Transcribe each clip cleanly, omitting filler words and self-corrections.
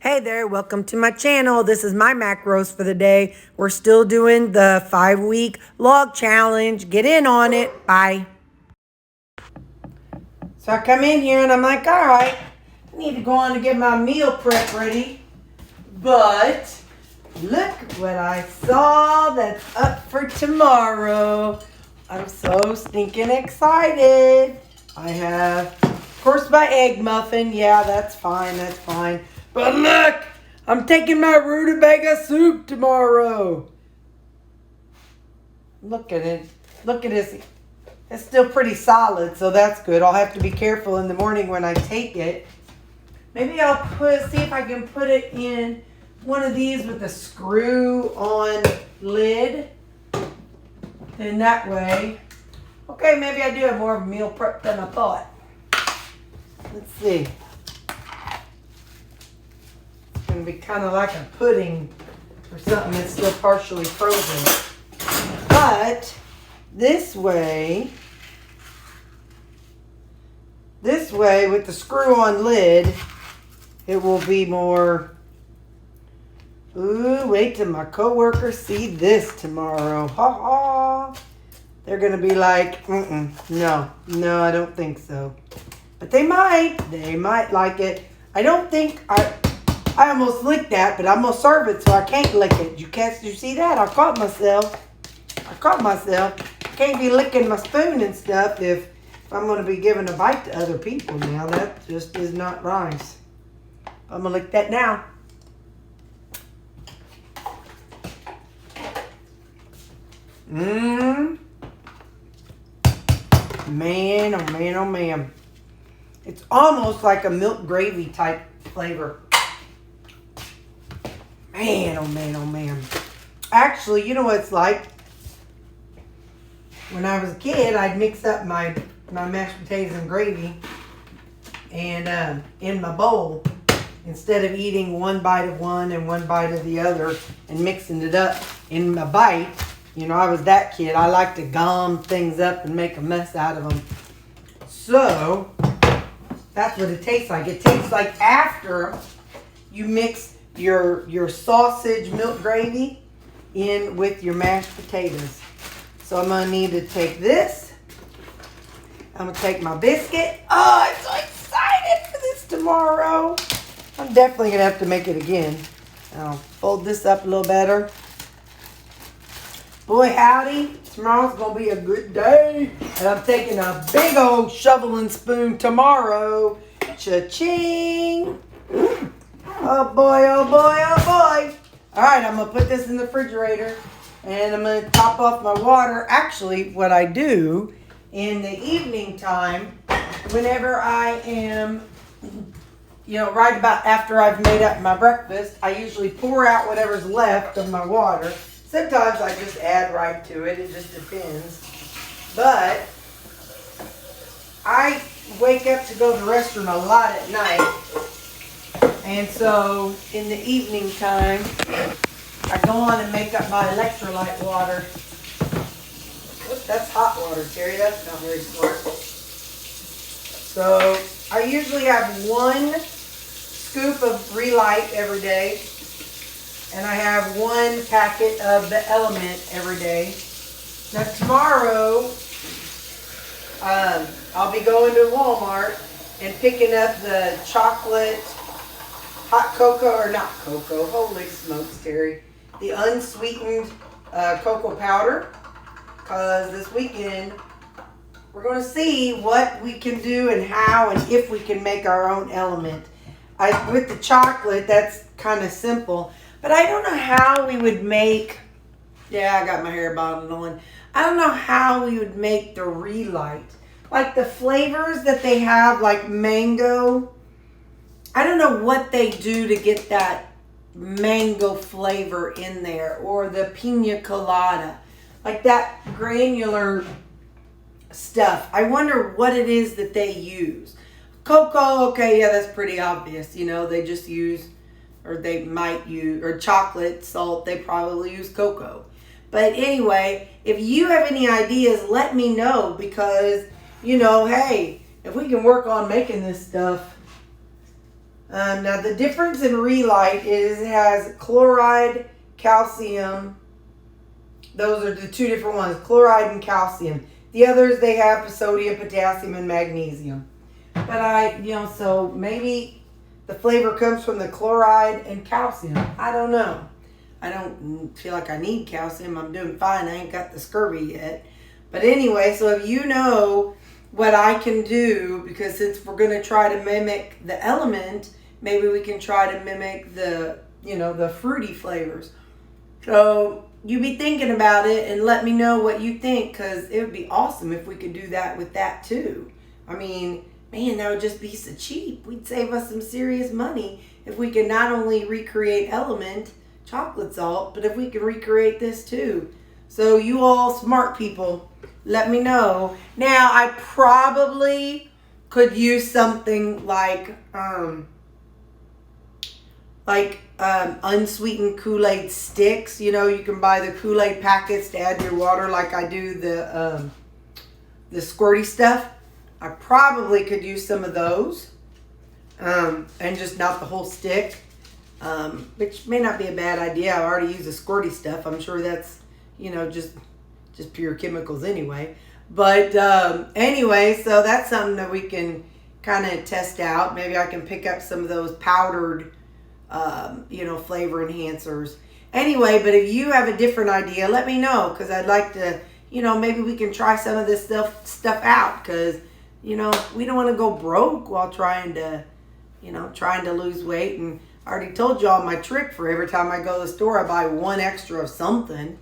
Hey there, welcome to my channel. This is my macros for the day. We're still doing the 5-week log challenge. Get in on it. Bye. So I come in here and I'm like, all right, I need to go on to get my meal prep ready. But look what I saw that's up for tomorrow. I'm so stinking excited. I have, of course, my egg muffin. Yeah, that's fine, that's fine. But look, I'm taking my rutabaga soup tomorrow. Look at it. Look at this. It's still pretty solid, so that's good. I'll have to be careful in the morning when I take it. Maybe I'll see if I can put it in one of these with a screw-on lid. And that way, okay, maybe I do have more of a meal prep than I thought. Let's see. It's going to be kind of like a pudding or something that's still partially frozen. But this way with the screw-on lid, it will be more. Ooh, wait till my coworkers see this tomorrow. Ha ha. They're going to be like, no, I don't think so. But they might like it. I don't think, I almost licked that, but I'm going to serve it so I can't lick it. You see that? I caught myself. I can't be licking my spoon and stuff if I'm going to be giving a bite to other people now. That just is not nice. I'm going to lick that now. Man, oh man, oh man. It's almost like a milk gravy type flavor. Man, oh man, oh man. Actually, you know what it's like? When I was a kid, I'd mix up my mashed potatoes and gravy and in my bowl. Instead of eating one bite of one and one bite of the other and mixing it up in my bite. You know, I was that kid. I like to gum things up and make a mess out of them. So, that's what it tastes like. It tastes like after you mix your sausage milk gravy in with your mashed potatoes. So, I'm going to need to take this. I'm going to take my biscuit. Oh, I'm so excited for this tomorrow. I'm definitely going to have to make it again. I'll fold this up a little better. Boy, howdy, tomorrow's going to be a good day. And I'm taking a big old shovel and spoon tomorrow. Cha-ching. Oh, boy, oh, boy, oh, boy. All right, I'm going to put this in the refrigerator. And I'm going to top off my water. Actually, what I do in the evening time, whenever I am, right about after I've made up my breakfast, I usually pour out whatever's left of my water. Sometimes I just add right to it. It just depends. But I wake up to go to the restroom a lot at night. And so in the evening time, I go on and make up my electrolyte water. Oops, that's hot water, Terry. That's not very smart. So I usually have 1 scoop of Relight every day. And I have 1 packet of the Element every day. Now tomorrow, I'll be going to Walmart and picking up the chocolate hot cocoa, or not cocoa, holy smokes, Terry. The unsweetened cocoa powder. Because this weekend, we're going to see what we can do and how and if we can make our own Element. With the chocolate, that's kind of simple. But I don't know how we would make, I got my hair bottled on. I don't know how we would make the Relight. Like the flavors that they have, like mango. I don't know what they do to get that mango flavor in there. Or the pina colada. Like that granular stuff. I wonder what it is that they use. Cocoa, okay, yeah, that's pretty obvious. They just use, or they might use, or chocolate, salt, they probably use cocoa. But anyway, if you have any ideas, let me know because, hey, if we can work on making this stuff, Now the difference in Relight is it has chloride, calcium. Those are the two different ones, chloride and calcium. The others, they have sodium, potassium, and magnesium. But so maybe the flavor comes from the chloride and calcium. I don't know. I don't feel like I need calcium. I'm doing fine. I ain't got the scurvy yet. But anyway, so if you know what I can do, because since we're going to try to mimic the element, maybe we can try to mimic the, the fruity flavors. So you be thinking about it and let me know what you think, because it would be awesome if we could do that with that too. I mean, man, that would just be so cheap. We'd save us some serious money if we could not only recreate Element chocolate salt, but if we can recreate this too. So you all smart people, let me know. Now, I probably could use something like unsweetened Kool-Aid sticks. You can buy the Kool-Aid packets to add to your water, like I do the squirty stuff. I probably could use some of those, and just not the whole stick, which may not be a bad idea. I already use the squirty stuff. I'm sure that's just pure chemicals anyway. But anyway, so that's something that we can kind of test out. Maybe I can pick up some of those powdered flavor enhancers. Anyway, but if you have a different idea, let me know, because I'd like to, maybe we can try some of this stuff out, because, we don't want to go broke while trying to lose weight. And I already told y'all my trick for every time I go to the store, I buy one extra of something,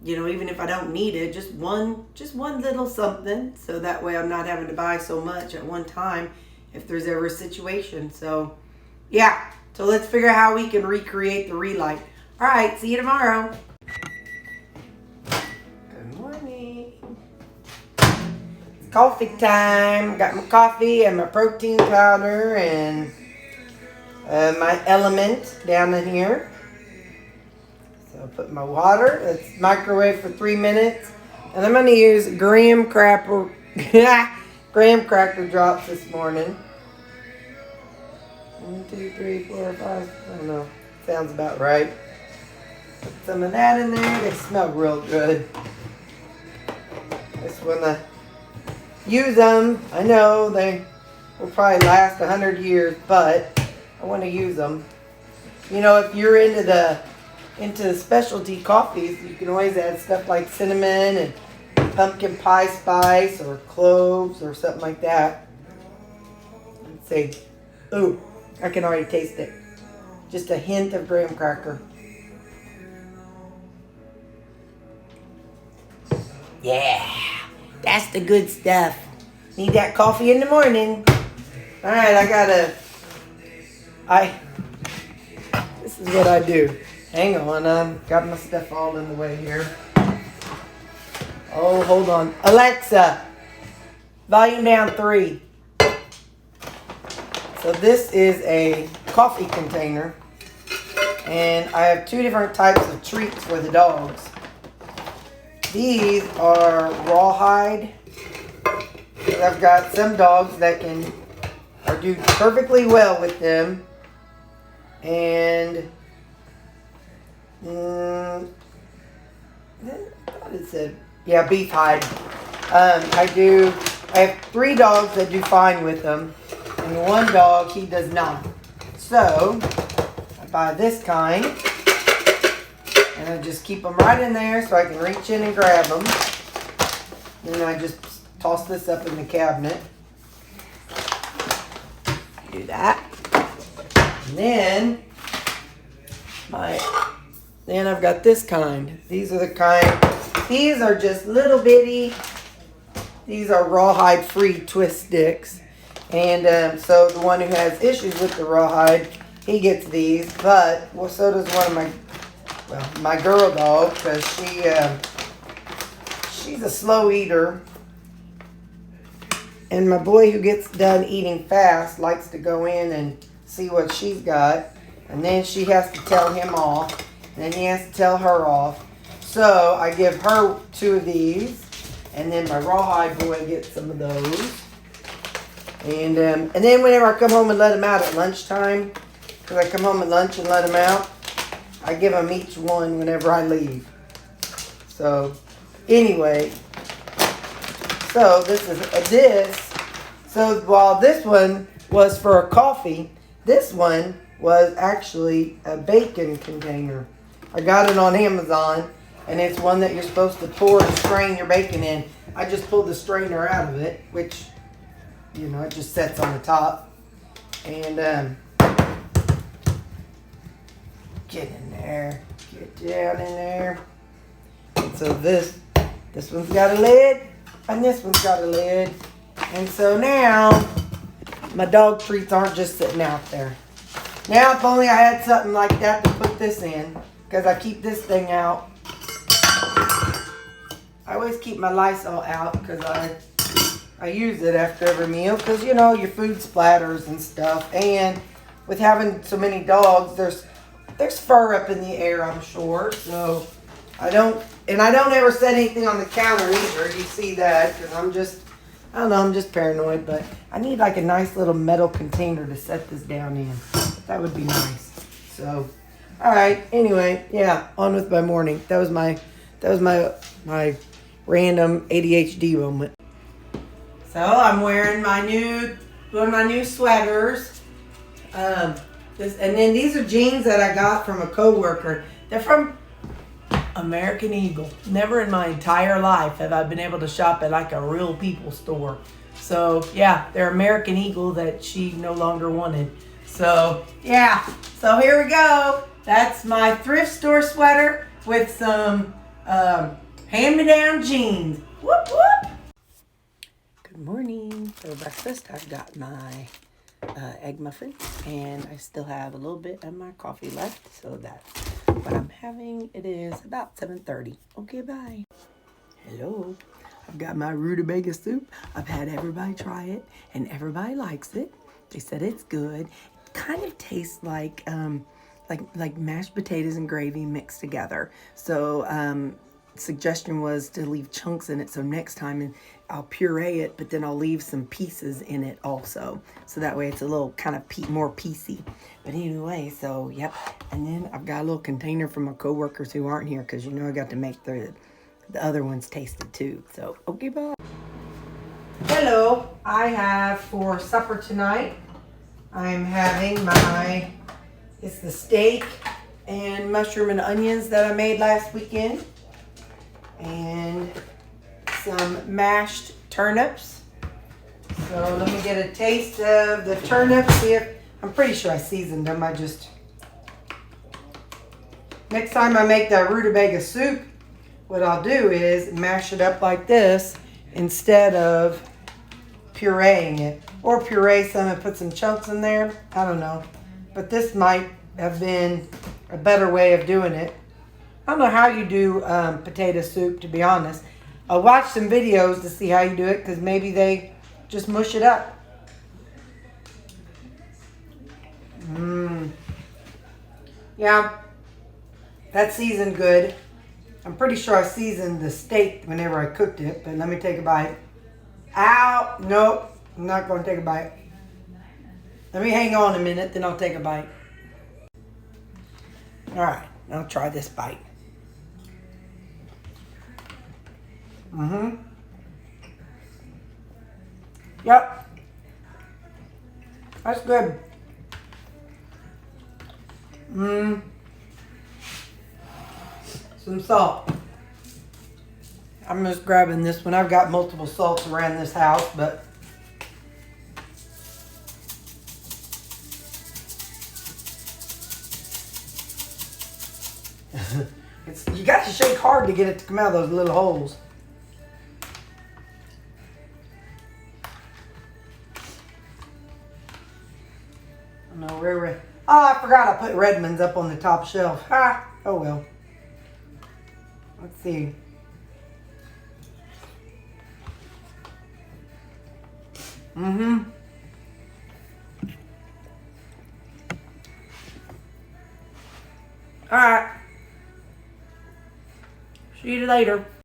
even if I don't need it, just one little something. So that way I'm not having to buy so much at one time if there's ever a situation. So, yeah. So let's figure out how we can recreate the Relight. All right, see you tomorrow. Good morning. It's coffee time. Got my coffee and my protein powder and my Element down in here. So I'll put my water. Let's microwave for 3 minutes. And I'm going to use graham cracker drops this morning. 1, 2, 3, 4, 5. I don't know. Sounds about right. Put some of that in there. They smell real good. Just want to use them. I know they will probably last 100 years, but I want to use them. If you're into the specialty coffees, you can always add stuff like cinnamon and pumpkin pie spice or cloves or something like that. Let's see. Ooh. I can already taste it. Just a hint of graham cracker. Yeah, that's the good stuff. Need that coffee in the morning. All right, this is what I do. Hang on, got my stuff all in the way here. Oh, hold on. Alexa, volume down 3. So this is a coffee container, and I have 2 different types of treats for the dogs. These are rawhide. I've got some dogs that do perfectly well with them, and I thought it said, yeah, beef hide. I have 3 dogs that do fine with them. And 1 dog, he does not. So, I buy this kind. And I just keep them right in there so I can reach in and grab them. Then I just toss this up in the cabinet. Do that. And then I've got this kind. These are these are just little bitty. These are rawhide free twist sticks. And so the one who has issues with the rawhide, he gets these. But so does one of my girl dog, because she's a slow eater. And my boy, who gets done eating fast, likes to go in and see what she's got. And then she has to tell him off. And then he has to tell her off. So I give her 2 of these. And then my rawhide boy gets some of those. And then whenever I come home and let them out at lunchtime, because I come home at lunch and let them out, I give them each one whenever I leave. So anyway, so this is this. So while this one was for a coffee, this one was actually a bacon container. I got it on Amazon, and it's one that you're supposed to pour and strain your bacon in. I just pulled the strainer out of it, which, you know, it just sets on the top. And get in there, get down in there. And so this one's got a lid, and this one's got a lid. And so now my dog treats aren't just sitting out there. Now if only I had something like that to put this in, because I keep this thing out. I always keep my Lysol out because I use it after every meal, because you know your food splatters and stuff. And with having so many dogs, there's fur up in the air, I'm sure. So I don't ever set anything on the counter either. You see that, because I don't know, I'm just paranoid. But I need like a nice little metal container to set this down in. That would be nice. So, all right. Anyway, yeah, on with my morning. That was my random ADHD moment. So I'm wearing one of my new sweaters. And then these are jeans that I got from a coworker. They're from American Eagle. Never in my entire life have I been able to shop at like a real people store. So yeah, they're American Eagle that she no longer wanted. So yeah, so here we go. That's my thrift store sweater with some hand-me-down jeans. Whoop whoop. Good morning. For breakfast, I've got my egg muffins, and I still have a little bit of my coffee left, so that's what I'm having. It is about 7:30. Okay, bye. Hello. I've got my rutabaga soup. I've had everybody try it, and everybody likes it. They said it's good. It kind of tastes like mashed potatoes and gravy mixed together. So suggestion was to leave chunks in it, so next time I'll puree it, but then I'll leave some pieces in it also, so that way it's a little kind of more piecey. But anyway, so yep. And then I've got a little container for my coworkers who aren't here, because you know I got to make the other ones tasted too. So okay, bye. Hello. I have for supper tonight, I'm having it's the steak and mushroom and onions that I made last weekend, and some mashed turnips. So let me get a taste of the turnips here. I'm pretty sure I seasoned them. Next time I make that rutabaga soup, what I'll do is mash it up like this instead of pureeing it. Or puree some and put some chunks in there. I don't know. But this might have been a better way of doing it. I don't know how you do potato soup, to be honest. I'll watch some videos to see how you do it, because maybe they just mush it up. Yeah, that's seasoned good. I'm pretty sure I seasoned the steak whenever I cooked it, but let me take a bite. Ow, nope, I'm not going to take a bite. Let me hang on a minute, then I'll take a bite. All right, I'll try this bite. Yep. That's good. Some salt. I'm just grabbing this one. I've got multiple salts around this house, but you got to shake hard to get it to come out of those little holes. No, where? Oh, I forgot I put Redmond's up on the top shelf. Ha! Oh well. Let's see. All right. See you later.